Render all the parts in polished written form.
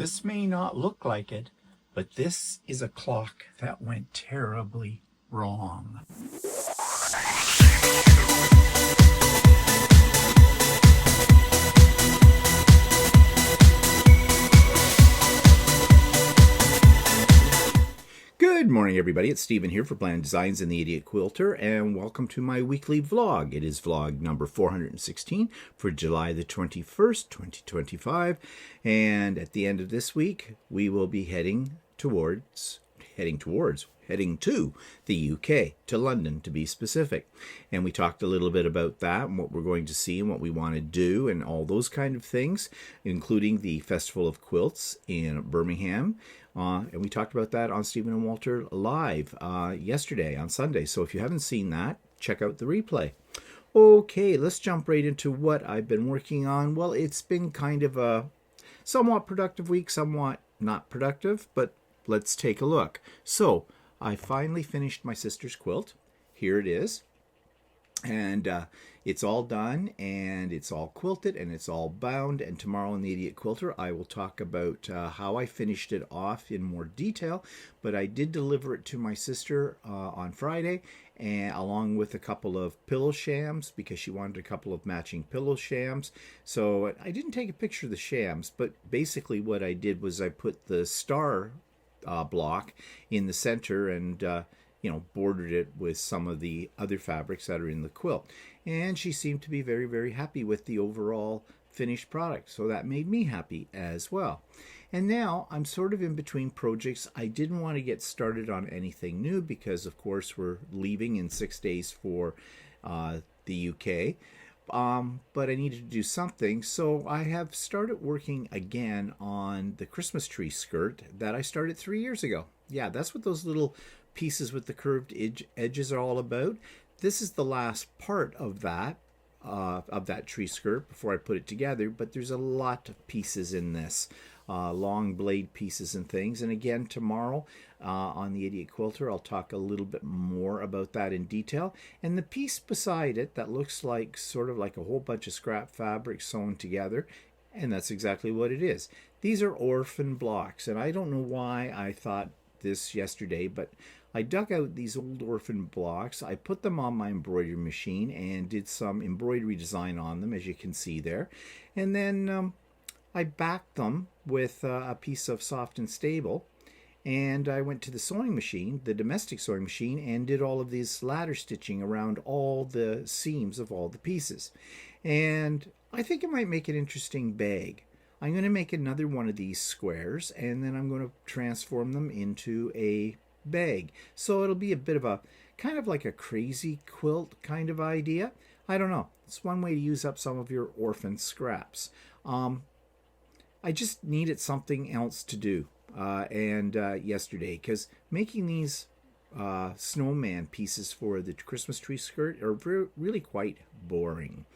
This may not look like it, but this is a clock that went terribly wrong. Good morning, everybody. It's Stephen here for Bland Designs and the Idiot Quilter, and welcome to my weekly vlog. It is vlog number 416 for July the 21st, 2025. And at the end of this week, we will be heading to the UK, to London to be specific. And we talked a little bit about that and what we're going to see and what we want to do and all those kind of things, including the Festival of Quilts in Birmingham. And we talked about that on Stephen and Walter Live yesterday on Sunday. So if you haven't seen that, check out the replay. Okay, let's jump right into what I've been working on. Well, it's been kind of a somewhat productive week, somewhat not productive, but let's take a look. So I finally finished my sister's quilt. Here it is. And it's all done, and it's all quilted, and it's all bound. And tomorrow in the Idiot Quilter, I will talk about how I finished it off in more detail. But I did deliver it to my sister on Friday, and along with a couple of pillow shams, because she wanted a couple of matching pillow shams. So I didn't take a picture of the shams, but basically what I did was I put the star block in the center and bordered it with some of the other fabrics that are in the quilt. And she seemed to be very, very happy with the overall finished product. So that made me happy as well. And now I'm sort of in between projects. I didn't want to get started on anything new because, of course, we're leaving in 6 days for the UK. But I needed to do something, so I have started working again on the Christmas tree skirt that I started 3 years ago. Yeah, that's what those little pieces with the curved edges are all about. This is the last part of that tree skirt before I put it together, but there's a lot of pieces in this. Long blade pieces and things. And again, tomorrow on the Idiot Quilter, I'll talk a little bit more about that in detail. And the piece beside it that looks like sort of like a whole bunch of scrap fabric sewn together, and that's exactly what it is. These are orphan blocks, and I don't know why I thought this yesterday, but I dug out these old orphan blocks. I put them on my embroidery machine and did some embroidery design on them, as you can see there. And then I backed them with a piece of soft and stable, and I went to the sewing machine, the domestic sewing machine, and did all of this ladder stitching around all the seams of all the pieces. And I think it might make an interesting bag. I'm going to make another one of these squares, and then I'm going to transform them into a bag. So it'll be a bit of a kind of like a crazy quilt kind of idea. I don't know. It's one way to use up some of your orphan scraps. I just needed something else to do yesterday, because making these snowman pieces for the Christmas tree skirt are really quite boring.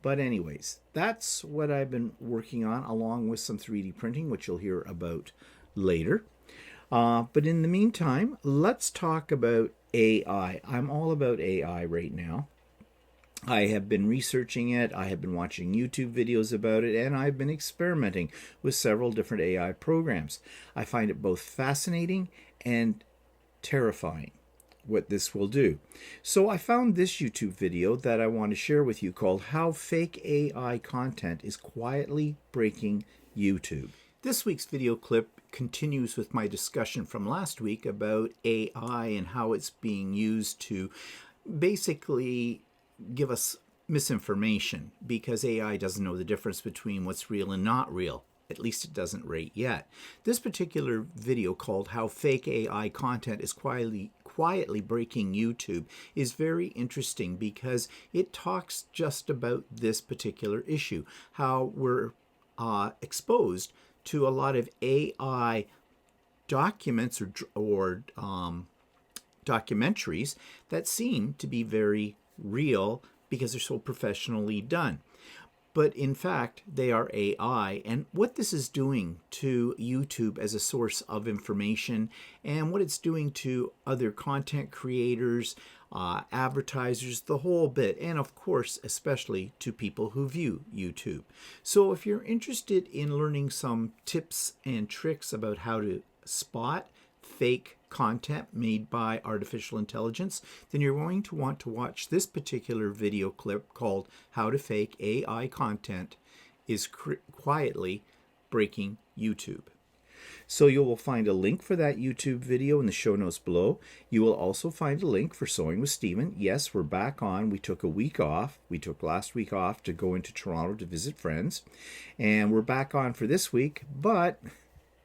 But anyways, that's what I've been working on, along with some 3D printing, which you'll hear about later. But in the meantime, let's talk about AI. I'm all about AI right now. I have been researching it, I have been watching YouTube videos about it, and I've been experimenting with several different AI programs. I find it both fascinating and terrifying what this will do. So I found this YouTube video that I want to share with you called How Fake AI Content is Quietly Breaking YouTube. This week's video clip continues with my discussion from last week about AI and how it's being used to basically give us misinformation, because AI doesn't know the difference between what's real and not real. At least it doesn't right yet. This particular video called How Fake AI Content is Quietly Breaking YouTube is very interesting, because it talks just about this particular issue, how we're exposed to a lot of AI documents or documentaries that seem to be very real because they're so professionally done. But in fact, they are AI. And what this is doing to YouTube as a source of information, and what it's doing to other content creators, advertisers, the whole bit, and of course, especially to people who view YouTube. So if you're interested in learning some tips and tricks about how to spot fake content made by artificial intelligence, then you're going to want to watch this particular video clip called How to Fake AI Content is Quietly Breaking YouTube. So you will find a link for that YouTube video in the show notes below. You will also find a link for Sewing with Stephen. Yes, we're back on. We took a week off. We took last week off to go into Toronto to visit friends. And we're back on for this week, but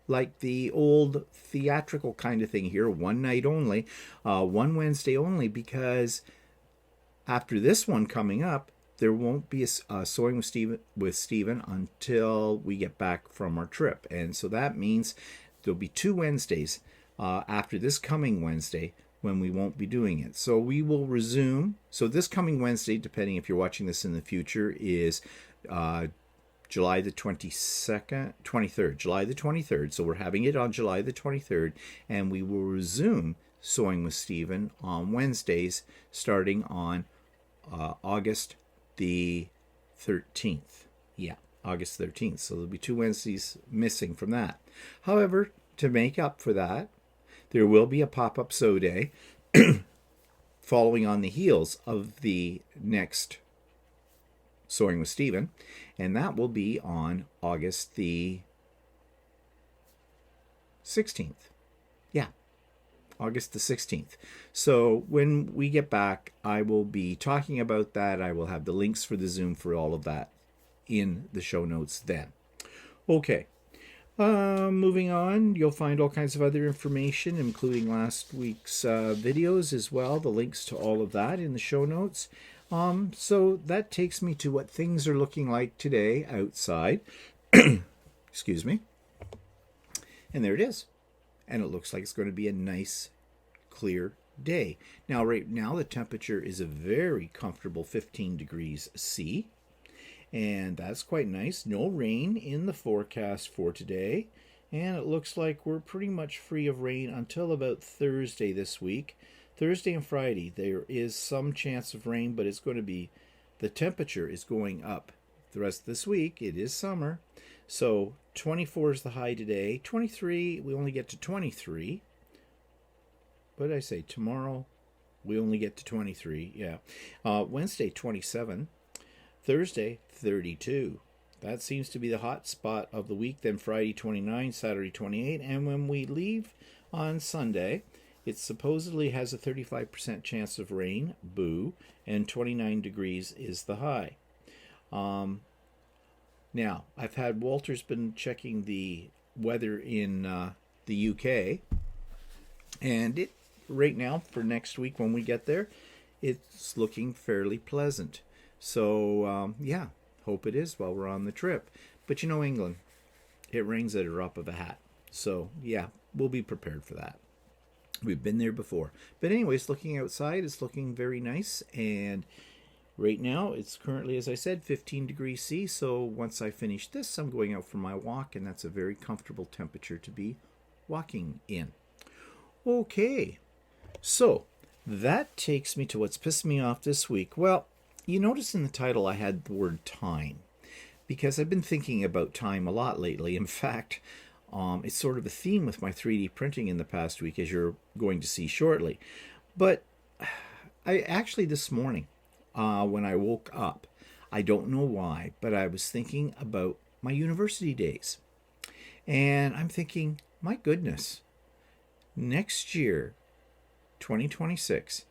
like the old theatrical kind of thing here, one night only, one Wednesday only, because after this one coming up, there won't be a Sewing with Stephen until we get back from our trip. And so that means there'll be 2 Wednesdays after this coming Wednesday when we won't be doing it. So we will resume. So this coming Wednesday, depending if you're watching this in the future, is July the 23rd. July the 23rd. So we're having it on July the 23rd, and we will resume Sewing with Stephen on Wednesdays starting on August the 13th. Yeah, August 13th. So there'll be 2 Wednesdays missing from that. However, to make up for that, there will be a pop-up sew day following on the heels of the next Sewing with Stephen, and that will be on August the 16th. Yeah, August the 16th. So when we get back, I will be talking about that. I will have the links for the Zoom for all of that in the show notes then. Okay, moving on, you'll find all kinds of other information, including last week's videos as well, the links to all of that in the show notes. So that takes me to what things are looking like today outside. Excuse me. And there it is. And it looks like it's going to be a nice, clear day. Now, right now, the temperature is a very comfortable 15 degrees C. And that's quite nice. No rain in the forecast for today. And it looks like we're pretty much free of rain until about Thursday this week. Thursday and Friday, there is some chance of rain, but it's going to be, the temperature is going up. The rest of this week, it is summer. So 24 is the high today. 23, we only get to 23. What did I say? Tomorrow, we only get to 23. Yeah. Wednesday, 27. Thursday, 32. That seems to be the hot spot of the week. Then Friday, 29. Saturday, 28. And when we leave on Sunday, it supposedly has a 35% chance of rain, boo, and 29 degrees is the high. Now, I've had Walter's been checking the weather in the UK, and it right now for next week when we get there, it's looking fairly pleasant. So, yeah, hope it is while we're on the trip. But you know England, it rains at a drop of a hat. So, yeah, we'll be prepared for that. We've been there before. But anyways, looking outside, it's looking very nice. And right now, it's currently, as I said, 15 degrees C. So once I finish this, I'm going out for my walk. And that's a very comfortable temperature to be walking in. Okay. So that takes me to what's pissed me off this week. Well, you notice in the title I had the word time. Because I've been thinking about time a lot lately. In fact, it's sort of a theme with my 3D printing in the past week, as you're going to see shortly. But I actually this morning, when I woke up, I don't know why, but I was thinking about my university days. And I'm thinking, my goodness, next year, 2026,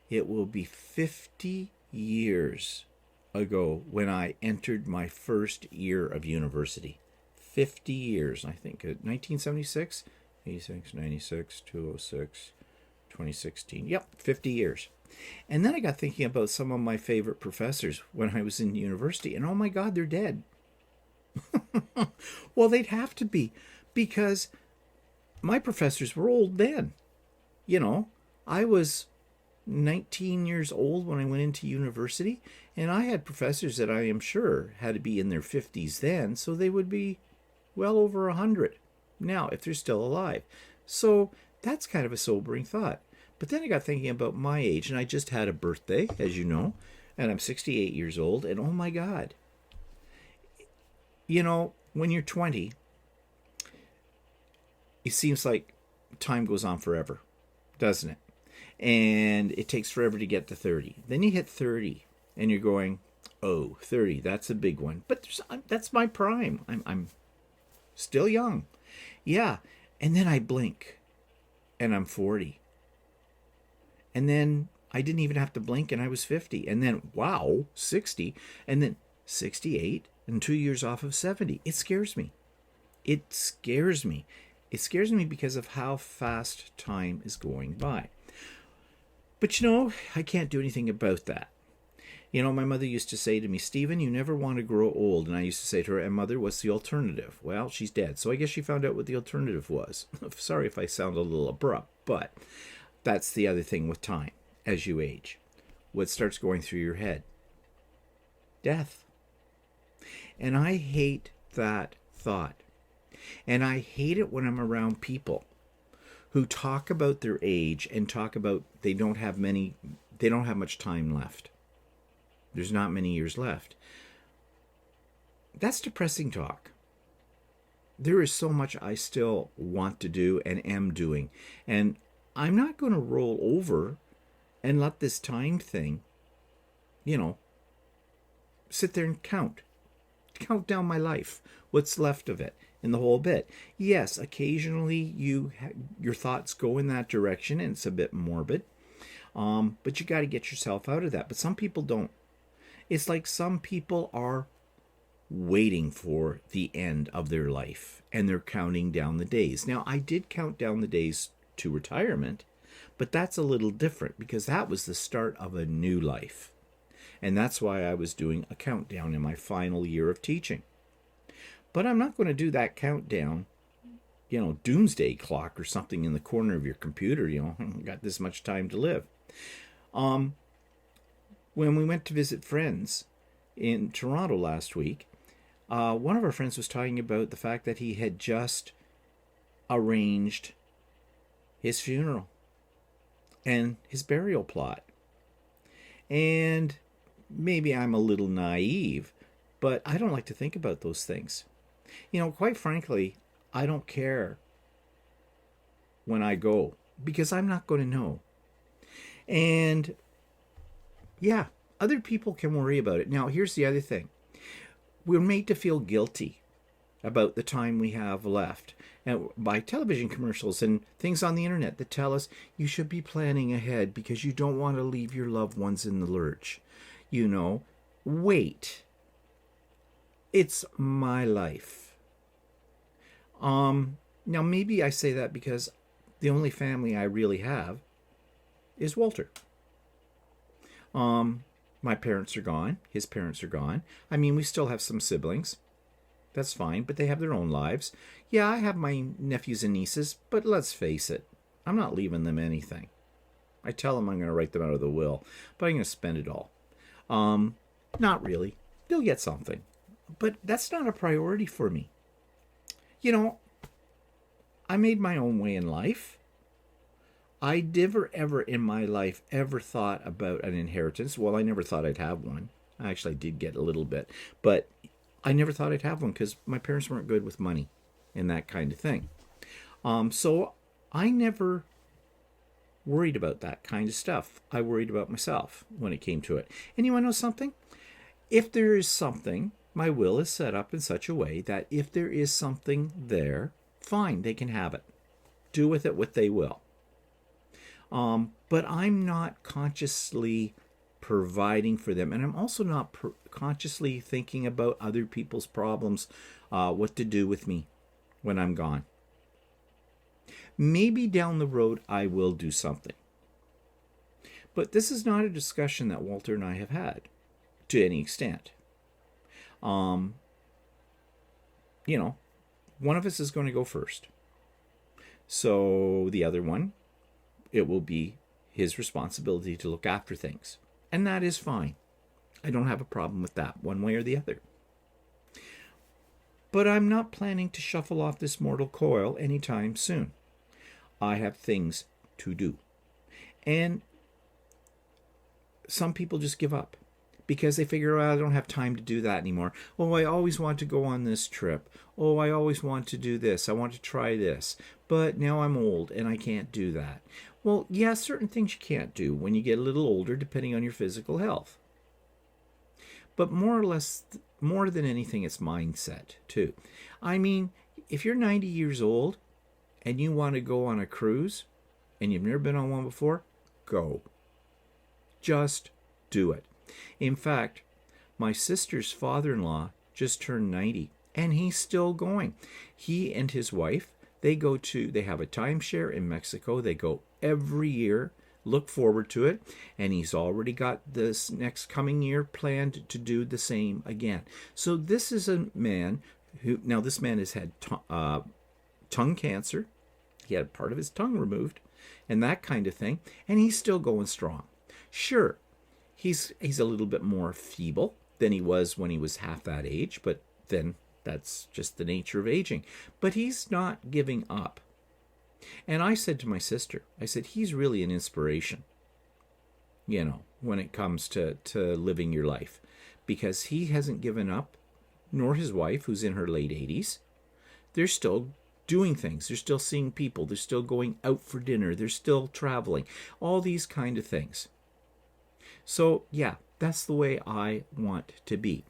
it will be 50 years ago when I entered my first year of university. 50 years, I think. 1976, 86, 96, 206, 2016. Yep, 50 years. And then I got thinking about some of my favorite professors when I was in university. And oh my God, they're dead. Well, they'd have to be. Because my professors were old then. You know, I was 19 years old when I went into university. And I had professors that I am sure had to be in their 50s then. So they would be well over 100 now, if they're still alive. So that's kind of a sobering thought. But then I got thinking about my age, and I just had a birthday, as you know, and I'm 68 years old, and oh my God. When you're 20, it seems like time goes on forever, doesn't it? And it takes forever to get to 30. Then you hit 30, and you're going, oh, 30, that's a big one. But that's my prime. I'm still young. Yeah. And then I blink, and I'm 40. And then I didn't even have to blink, and I was 50. And then, wow, 60. And then 68, and 2 years off of 70. It scares me. It scares me. It scares me because of how fast time is going by. But I can't do anything about that. My mother used to say to me, Stephen, you never want to grow old. And I used to say to her, and Mother, what's the alternative? Well, she's dead. So I guess she found out what the alternative was. Sorry if I sound a little abrupt, but that's the other thing with time as you age. What starts going through your head? Death. And I hate that thought. And I hate it when I'm around people who talk about their age and talk about they don't have much time left. There's not many years left. That's depressing talk. There is so much I still want to do and am doing. And I'm not going to roll over and let this time thing, sit there and count down my life, what's left of it in the whole bit. Yes, occasionally your thoughts go in that direction and it's a bit morbid, but you got to get yourself out of that. But some people don't. It's like some people are waiting for the end of their life and they're counting down the days. Now, I did count down the days to retirement, but that's a little different because that was the start of a new life. And that's why I was doing a countdown in my final year of teaching. But I'm not going to do that countdown, doomsday clock or something in the corner of your computer, got this much time to live. When we went to visit friends in Toronto last week, one of our friends was talking about the fact that he had just arranged his funeral and his burial plot. And maybe I'm a little naive, but I don't like to think about those things. Quite frankly, I don't care when I go because I'm not going to know. And yeah, other people can worry about it. Now, here's the other thing. We're made to feel guilty about the time we have left, and by television commercials and things on the internet that tell us you should be planning ahead because you don't want to leave your loved ones in the lurch. Wait. It's my life. Now maybe I say that because the only family I really have is Walter. My parents are gone. His parents are gone. I mean, we still have some siblings. That's fine, but they have their own lives. Yeah, I have my nephews and nieces, but let's face it, I'm not leaving them anything. I tell them I'm going to write them out of the will, but I'm going to spend it all. Not really. They'll get something. But that's not a priority for me. I made my own way in life. I never, ever in my life ever thought about an inheritance. Well, I never thought I'd have one. Actually, I did get a little bit. But I never thought I'd have one because my parents weren't good with money and that kind of thing. So I never worried about that kind of stuff. I worried about myself when it came to it. And you want to know something? If there is something, my will is set up in such a way that if there is something there, fine, they can have it. Do with it what they will. But I'm not consciously providing for them. And I'm also not consciously thinking about other people's problems, what to do with me when I'm gone. Maybe down the road I will do something. But this is not a discussion that Walter and I have had to any extent. One of us is going to go first. So the other one, it will be his responsibility to look after things. And that is fine. I don't have a problem with that, one way or the other. But I'm not planning to shuffle off this mortal coil anytime soon. I have things to do. And some people just give up because they figure, I don't have time to do that anymore. Oh, I always want to go on this trip. Oh, I always want to do this. I want to try this. But now I'm old and I can't do that. Well, yeah, certain things you can't do when you get a little older, depending on your physical health. But more or less, more than anything, it's mindset, too. I mean, if you're 90 years old and you want to go on a cruise and you've never been on one before, go. Just do it. In fact, my sister's father-in-law just turned 90 and he's still going. He and his wife, they have a timeshare in Mexico. They go every year, look forward to it, and he's already got this next coming year planned to do the same again. So this is a man this man has had tongue cancer. He had part of his tongue removed and that kind of thing, and he's still going strong. Sure, he's a little bit more feeble than he was when he was half that age, but then that's just the nature of aging. But he's not giving up. And I said to my sister, I said, he's really an inspiration, when it comes to living your life, because he hasn't given up, nor his wife, who's in her late 80s. They're still doing things. They're still seeing people. They're still going out for dinner. They're still traveling. All these kind of things. So, yeah, that's the way I want to be.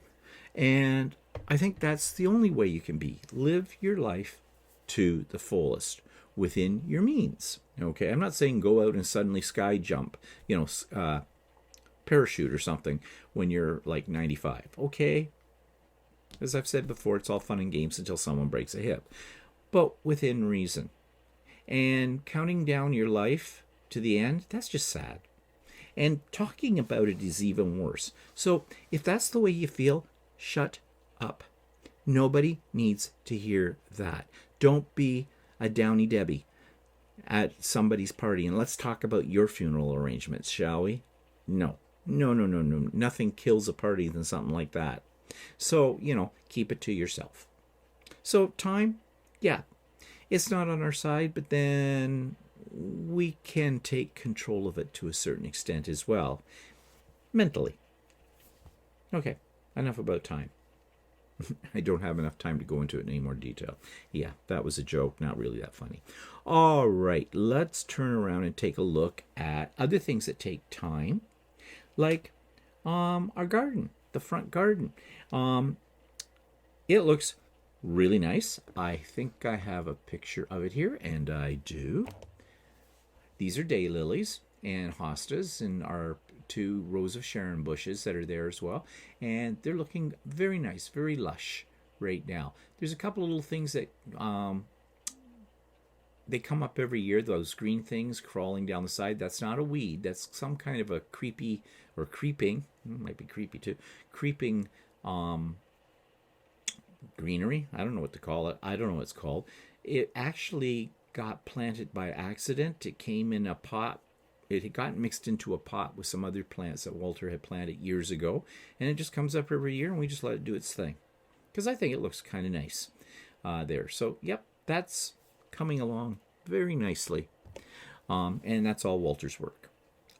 And I think that's the only way you can be. Live your life to the fullest within your means. Okay, I'm not saying go out and suddenly sky jump, parachute or something when you're like 95. Okay, as I've said before, it's all fun and games until someone breaks a hip. But within reason. And counting down your life to the end, that's just sad. And talking about it is even worse. So if that's the way you feel, shut up. Nobody needs to hear that. Don't be a Downy Debbie at somebody's party. And let's talk about your funeral arrangements, shall we? No. Nothing kills a party than something like that. So, keep it to yourself. So time, yeah, it's not on our side, but then we can take control of it to a certain extent as well, mentally. Okay, enough about time. I don't have enough time to go into it in any more detail. Yeah, that was a joke, not really that funny. All right, let's turn around and take a look at other things that take time, like our garden, the front garden. It looks really nice. I think I have a picture of it here, and I do. These are daylilies and hostas and our 2 rows of Sharon bushes that are there as well. And they're looking very nice, very lush right now. There's a couple of little things that they come up every year, those green things crawling down the side. That's not a weed. That's some kind of a creeping, might be creepy too, creeping greenery. I don't know what to call it. I don't know what it's called. It actually got planted by accident. It came in a pot. It had gotten mixed into a pot with some other plants that Walter had planted years ago, and it just comes up every year, and we just let it do its thing because I think it looks kind of nice there. So, yep, that's coming along very nicely, and that's all Walter's work.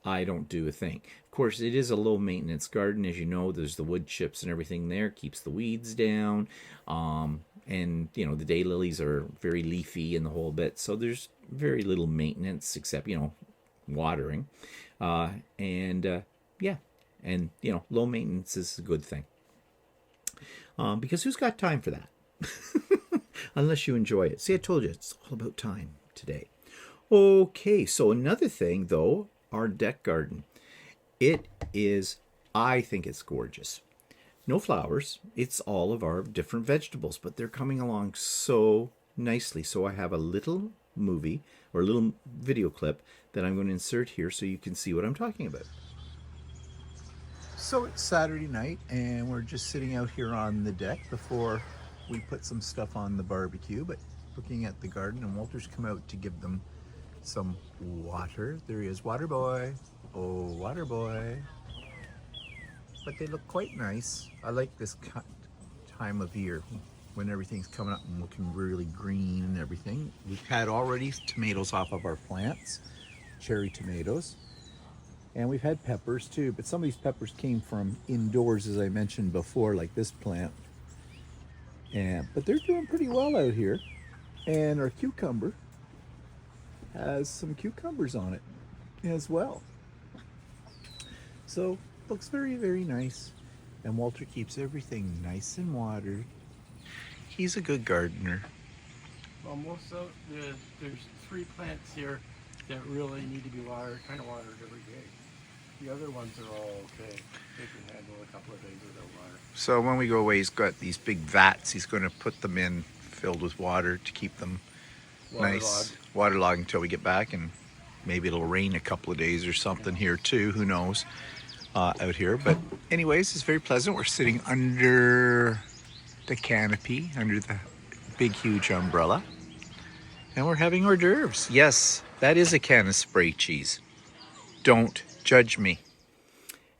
I don't do a thing. Of course, it is a low-maintenance garden. As you know, there's the wood chips and everything there, keeps the weeds down, and, the daylilies are very leafy and the whole bit, so there's very little maintenance except, watering. Low maintenance is a good thing. Because who's got time for that? Unless you enjoy it. See, I told you, it's all about time today. Okay, so another thing, though, our deck garden. I think it's gorgeous. No flowers. It's all of our different vegetables, but they're coming along so nicely. So I have a little movie or a little video clip that I'm going to insert here so you can see what I'm talking about. So it's Saturday night and we're just sitting out here on the deck before we put some stuff on the barbecue, but looking at the garden, and Walter's come out to give them some water. There he is, water boy. Oh, water boy. But they look quite nice. I like this time of year when everything's coming up and looking really green and everything. We've had already tomatoes off of our plants, cherry tomatoes. And we've had peppers too, but some of these peppers came from indoors, as I mentioned before, like this plant. But they're doing pretty well out here. And our cucumber has some cucumbers on it as well. So looks very, very nice. And Walter keeps everything nice and watered. He's a good gardener. Well, most of there's 3 plants here that really need to be kind of watered every day. The other ones are all okay. They can handle a couple of days without water. So when we go away, he's got these big vats. He's going to put them in filled with water to keep them nice, waterlogged until we get back, and maybe it'll rain a couple of days or something here too. Who knows out here? But anyways, it's very pleasant. We're sitting under the canopy, under the big, huge umbrella, and we're having hors d'oeuvres. Yes, that is a can of spray cheese. Don't judge me.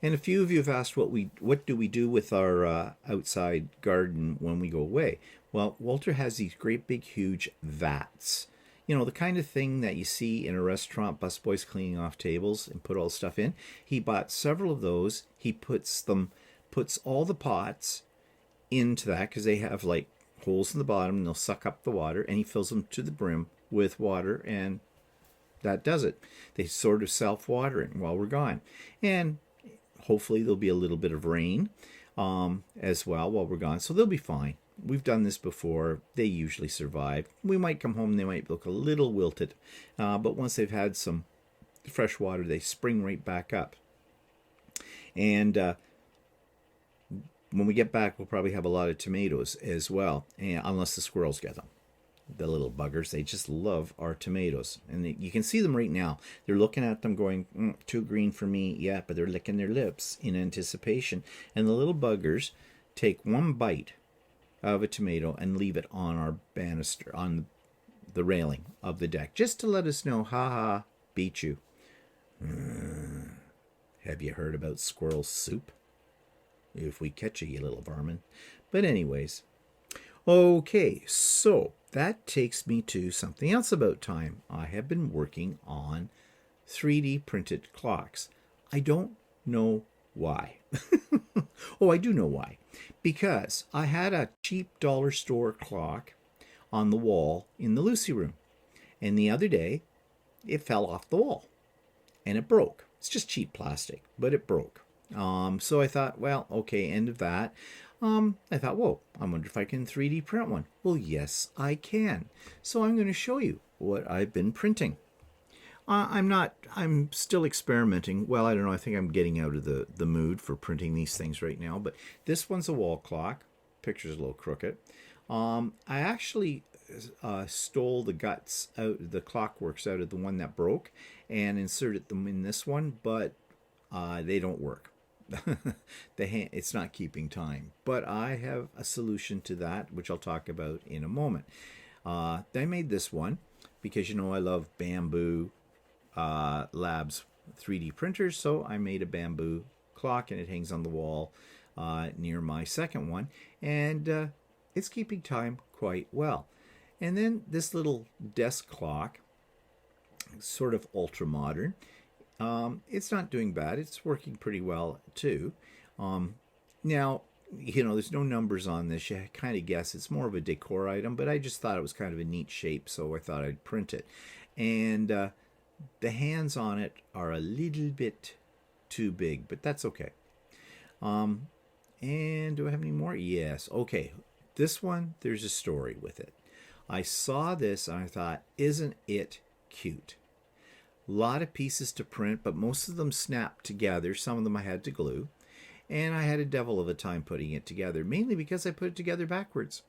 And a few of you have asked what do we do with our outside garden when we go away. Well, Walter has these great big huge vats. You know, the kind of thing that you see in a restaurant, busboys cleaning off tables and put all the stuff in. He bought several of those. He puts all the pots into that because they have like holes in the bottom and they'll suck up the water, and he fills them to the brim with water, and that does it. They sort of self-watering while we're gone. And hopefully there'll be a little bit of rain as well while we're gone, so they'll be fine. We've done this before. They usually survive. We might come home and they might look a little wilted, but once they've had some fresh water, they spring right back up. And when we get back, we'll probably have a lot of tomatoes as well, unless the squirrels get them. The little buggers, they just love our tomatoes. And you can see them right now. They're looking at them going, too green for me. Yeah, but they're licking their lips in anticipation. And the little buggers take one bite of a tomato and leave it on our banister, on the railing of the deck, just to let us know, ha, beat you. Have you heard about squirrel soup? If we catch you, you little varmin. But anyways, okay, so that takes me to something else about time. I have been working on 3D printed clocks. I don't know why. Oh, I do know why. Because I had a cheap dollar store clock on the wall in the Lucy room. And the other day, it fell off the wall. And it broke. It's just cheap plastic, but it broke. So I thought, well, okay, end of that. I thought, whoa, I wonder if I can 3D print one. Well, yes, I can. So I'm going to show you what I've been printing. I'm still experimenting. Well, I don't know. I think I'm getting out of the mood for printing these things right now. But this one's a wall clock. Picture's a little crooked. I actually stole the guts out, the clockworks out of the one that broke and inserted them in this one, but they don't work. It's not keeping time. But I have a solution to that, which I'll talk about in a moment. I made this one because, you know, I love Bamboo Labs 3D printers, so I made a bamboo clock, and it hangs on the wall near my second one, and it's keeping time quite well. And then this little desk clock, sort of ultra modern. It's not doing bad. It's working pretty well too. Now, you know, there's no numbers on this. You kind of guess it's more of a decor item, but I just thought it was kind of a neat shape, so I thought I'd print it. And the hands on it are a little bit too big, but that's okay. And do I have any more? Yes. Okay. This one, there's a story with it. I saw this and I thought, isn't it cute? A lot of pieces to print, but most of them snapped together. Some of them I had to glue. And I had a devil of a time putting it together, mainly because I put it together backwards.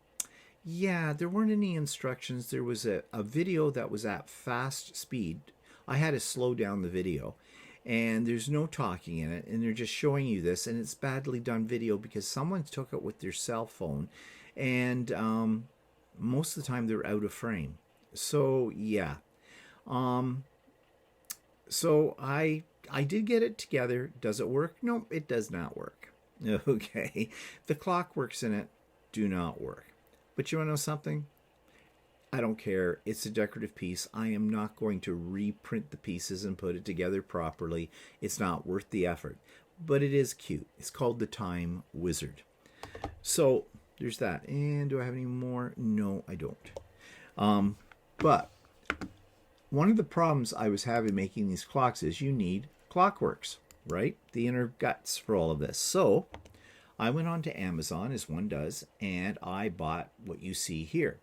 Yeah, there weren't any instructions. There was a video that was at fast speed. I had to slow down the video. And there's no talking in it. And they're just showing you this. And it's badly done video because someone took it with their cell phone. And most of the time they're out of frame. So, yeah. So I did get it together. Does it work? No, it does not work. Okay. The clockworks in it do not work. But you want to know something? I don't care. It's a decorative piece. I am not going to reprint the pieces and put it together properly. It's not worth the effort. But it is cute. It's called the Time Wizard. So there's that. And do I have any more? No, I don't. But one of the problems I was having making these clocks is you need clockworks, right? The inner guts for all of this. So I went on to Amazon, as one does, and I bought what you see here.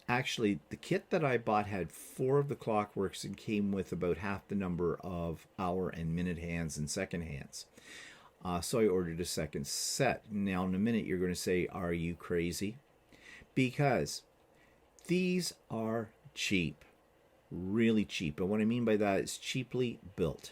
Actually, the kit that I bought had 4 of the clockworks and came with about half the number of hour and minute hands and second hands. So I ordered a second set. Now, in a minute, you're going to say, are you crazy? Because these are cheap, really cheap. And what I mean by that is cheaply built.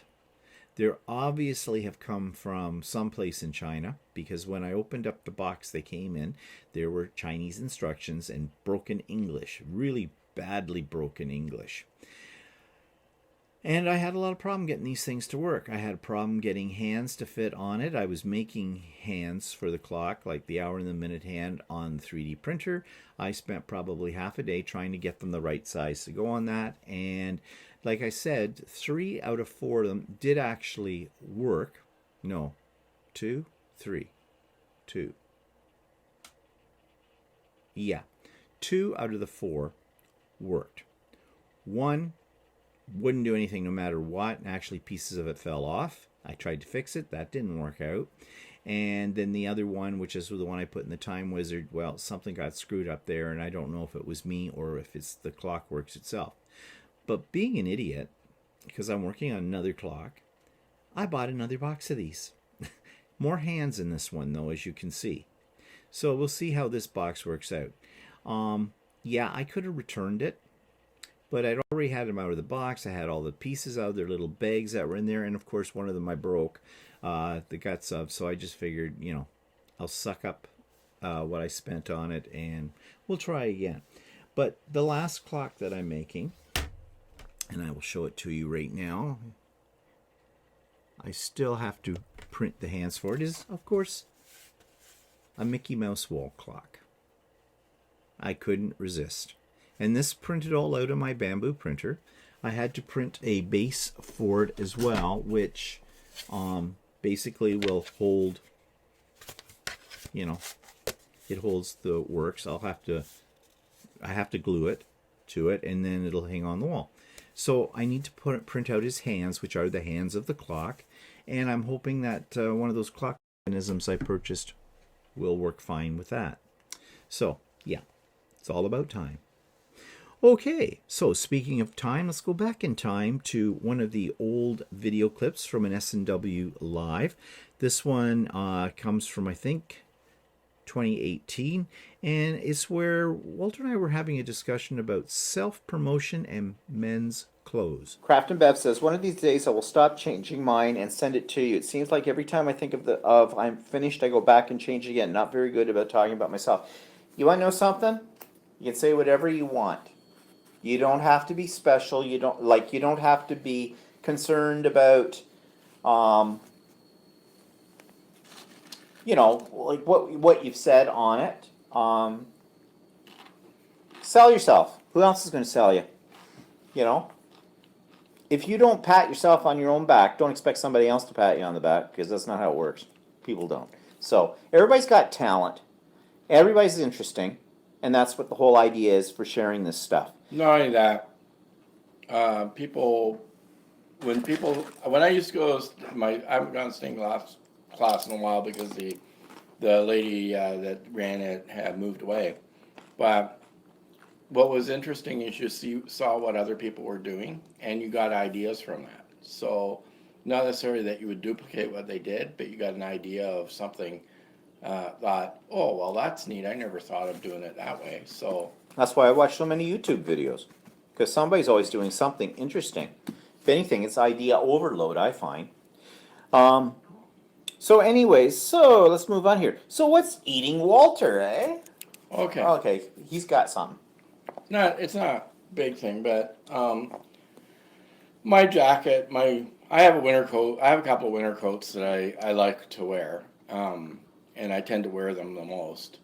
They obviously have come from someplace in China, because when I opened up the box they came in, there were Chinese instructions and broken English, really badly broken English. And I had a lot of problem getting these things to work. I had a problem getting hands to fit on it. I was making hands for the clock, like the hour and the minute hand, on the 3D printer. I spent probably half a day trying to get them the right size to go on that. And like I said, 3 out of 4 of them did actually work. No, 2, 3, 2. Yeah, 2 out of the 4 worked. 1 wouldn't do anything no matter what, and actually pieces of it fell off. I tried to fix it. That didn't work out. And then the other one, which is the one I put in the Time Wizard, well, something got screwed up there, and I don't know if it was me or if it's the Clockworks itself. But being an idiot, because I'm working on another clock, I bought another box of these. More hands in this one, though, as you can see. So we'll see how this box works out. Yeah, I could have returned it, but I'd already had them out of the box. I had all the pieces out of their little bags that were in there, and of course one of them I broke the guts of, so I just figured, you know, I'll suck up what I spent on it, and we'll try again. But the last clock that I'm making, and I will show it to you right now, I still have to print the hands for it, is, of course, a Mickey Mouse wall clock. I couldn't resist. And this printed all out of my bamboo printer. I had to print a base for it as well, which basically will hold, you know, it holds the works. I have to glue it to it, and then it'll hang on the wall. So I need to print out his hands, which are the hands of the clock, and I'm hoping that one of those clock mechanisms I purchased will work fine with that. So yeah, it's all about time. Okay, so speaking of time, let's go back in time to one of the old video clips from an S&W Live. This one comes from, I think, 2018, and it's where Walter and I were having a discussion about self-promotion and men's clothes. Craft and Bev says, one of these days I will stop changing mine and send it to you. It seems like every time I think of I'm finished, I go back and change again. Not very good about talking about myself. You want to know something? You can say whatever you want. You don't have to be special. You don't have to be concerned about, you know, like what you've said on it. Sell yourself. Who else is going to sell you? You know, if you don't pat yourself on your own back, don't expect somebody else to pat you on the back, because that's not how it works. People don't. So everybody's got talent. Everybody's interesting, and that's what the whole idea is for sharing this stuff. Not only that, when I used to go, I haven't gone to stained glass class in a while because the lady that ran it had moved away. But what was interesting is you saw what other people were doing, and you got ideas from that. So not necessarily that you would duplicate what they did, but you got an idea of something. Thought, oh well, that's neat. I never thought of doing it that way. So that's why I watch so many YouTube videos, because somebody's always doing something interesting. If anything, it's idea overload, I find. So anyways, so let's move on here. So what's eating Walter, eh? Okay. Okay, he's got something. It's not a big thing, but my jacket, I have a winter coat. I have a couple of winter coats that I like to wear, and I tend to wear them the most.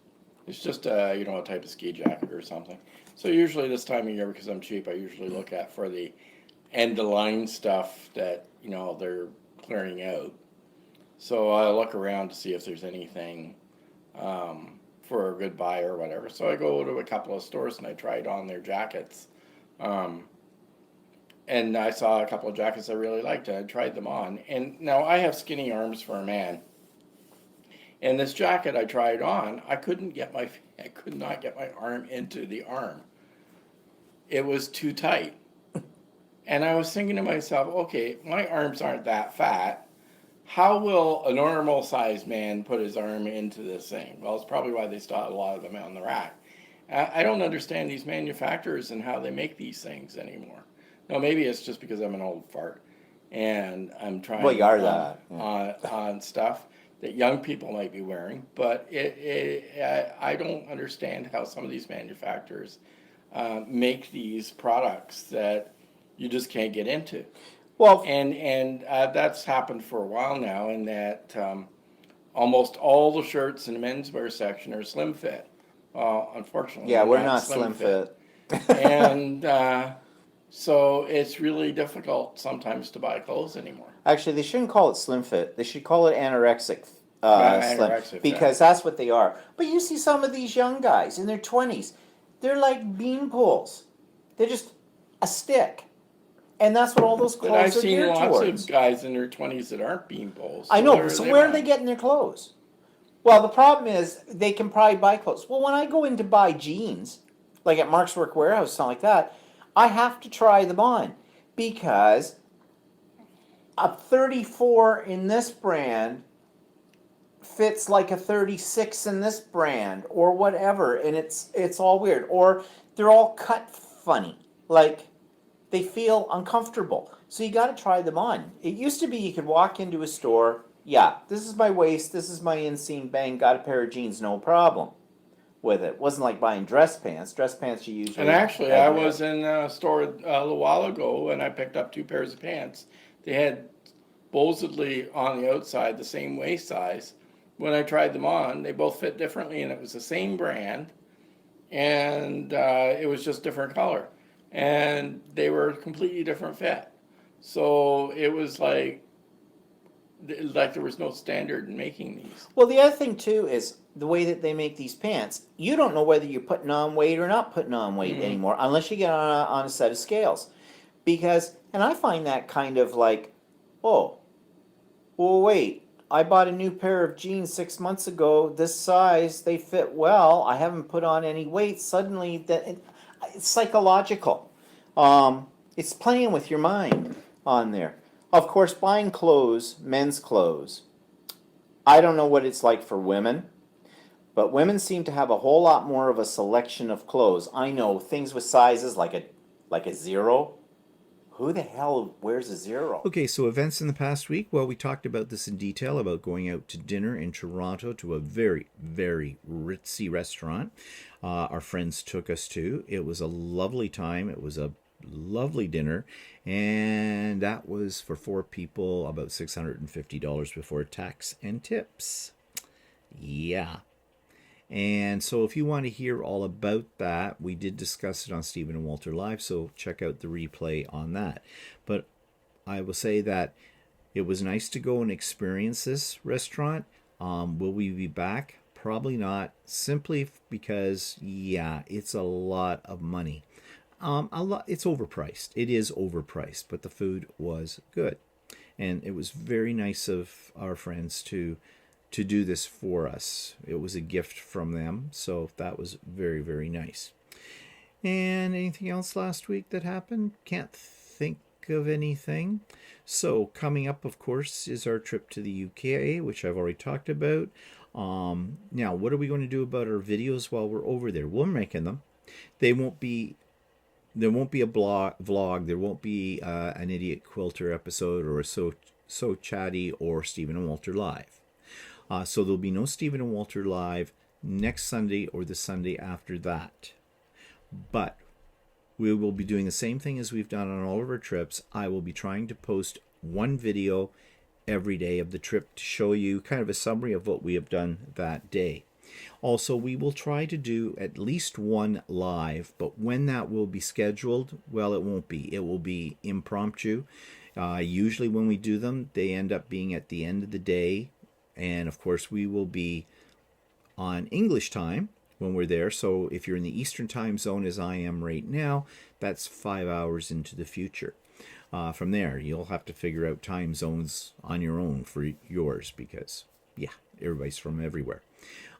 It's just you know, a type of ski jacket or something. So usually this time of year, because I'm cheap, I usually look at for the end of line stuff that, you know, they're clearing out. So I look around to see if there's anything for a good buy or whatever. So I go to a couple of stores and I tried on their jackets. And I saw a couple of jackets I really liked and I tried them on. And now I have skinny arms for a man. And this jacket I tried on, I could not get my arm into the arm. It was too tight. And I was thinking to myself, okay, my arms aren't that fat. How will a normal sized man put his arm into this thing? Well, it's probably why they still have a lot of them out on the rack. I don't understand these manufacturers and how they make these things anymore. No, maybe it's just because I'm an old fart and I'm trying Well, you are that. on stuff that young people might be wearing. But I don't understand how some of these manufacturers make these products that you just can't get into. Well, And that's happened for a while now, in that almost all the shirts in the menswear section are slim fit. Unfortunately, yeah, they're we're not slim fit. And so it's really difficult sometimes to buy clothes anymore. Actually, they shouldn't call it slim fit. They should call it anorexic slim, Anorexic, because that's what they are. But you see some of these young guys in their 20s, they're like bean poles. They're just a stick. And that's what all those But clothes I've are seen geared lots towards. of guys in their 20s that aren't bean poles. I know, so where are they getting their clothes? Well, the problem is they can probably buy clothes. Well, when I go in to buy jeans, like at Mark's Work Warehouse, something like that, I have to try them on because a 34 in this brand fits like a 36 in this brand or whatever, and it's all weird. Or they're all cut funny, like they feel uncomfortable. So you got to try them on. It used to be you could walk into a store, yeah, this is my waist, this is my inseam, bang, got a pair of jeans, no problem with it. Wasn't like buying dress pants. Dress pants you usually. And actually, I was in a store a little while ago and I picked up 2 pairs of pants. They had supposedly on the outside the same waist size. When I tried them on, they both fit differently, and it was the same brand, and it was just different color, and they were completely different fit. So it was like there was no standard in making these. Well, the other thing too is the way that they make these pants. You don't know whether you're putting on weight or not putting on weight anymore, unless you get on a set of scales. Because, and I find that kind of like, oh, well, wait, I bought a new pair of jeans 6 months ago, this size, they fit well, I haven't put on any weight, suddenly it's psychological. It's playing with your mind on there. Of course, buying clothes, men's clothes, I don't know what it's like for women, but women seem to have a whole lot more of a selection of clothes. I know things with sizes like a 0. Who the hell wears a 0? Okay, so events in the past week. Well, we talked about this in detail about going out to dinner in Toronto to a very, very ritzy restaurant. Our friends took us to. It was a lovely time. It was a lovely dinner, and that was for 4 people, about $650 before tax and tips. Yeah. And so if you want to hear all about that, we did discuss it on Stephen and Walter Live, so check out the replay on that. But I will say that it was nice to go and experience this restaurant. Will we be back? Probably not, simply because, yeah, it's a lot of money. It's overpriced. It is overpriced, but the food was good. And it was very nice of our friends to do this for us. It was a gift from them, so that was very, very nice. And anything else last week that happened? Can't think of anything. So coming up, of course, is our trip to the UK, which I've already talked about. Now, what are we going to do about our videos while we're over there? We're making them. There won't be a vlog. There won't be an Idiot Quilter episode or a So Chatty or Stephen and Walter Live. So there'll be no Stephen and Walter Live next Sunday or the Sunday after that. But we will be doing the same thing as we've done on all of our trips. I will be trying to post one video every day of the trip to show you kind of a summary of what we have done that day. Also, we will try to do at least one live, but when that will be scheduled, well, it won't be. It will be impromptu. Usually when we do them, they end up being at the end of the day. And of course, we will be on English time when we're there. So if you're in the Eastern time zone as I am right now, that's 5 hours into the future. From there, you'll have to figure out time zones on your own for yours because, yeah, everybody's from everywhere.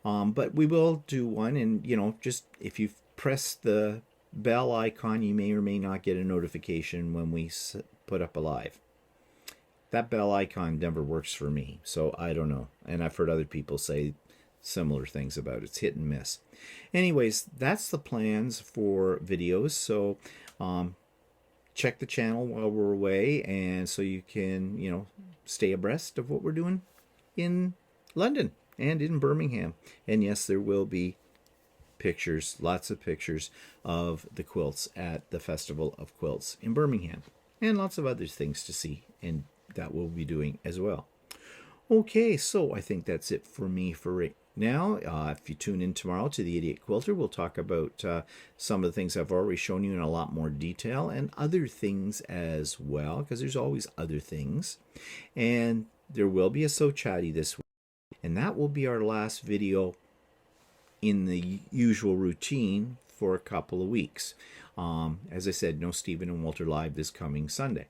But we will do one, and just if you press the bell icon, you may or may not get a notification when we put up a live. That bell icon never works for me, so I don't know. And I've heard other people say similar things about it. It's hit and miss. Anyways, that's the plans for videos. So check the channel while we're away, and so you can stay abreast of what we're doing in London and in Birmingham. And yes, there will be pictures, lots of pictures of the quilts at the Festival of Quilts in Birmingham, and lots of other things to see, and that we'll be doing as well. Okay, so I think that's it for me for right now. If you tune in tomorrow to the Idiot Quilter, we'll talk about some of the things I've already shown you in a lot more detail, and other things as well, because there's always other things. And there will be a So Chatty this week, and that will be our last video in the usual routine for a couple of weeks. As I said, no Stephen and Walter Live this coming Sunday,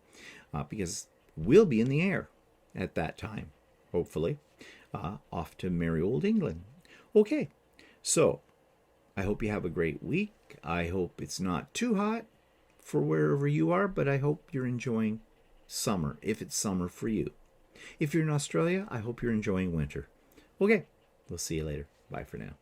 because we'll be in the air at that time, hopefully, off to merry old England. Okay, so I hope you have a great week. I hope it's not too hot for wherever you are, but I hope you're enjoying summer, if it's summer for you. If you're in Australia, I hope you're enjoying winter. Okay, we'll see you later. Bye for now.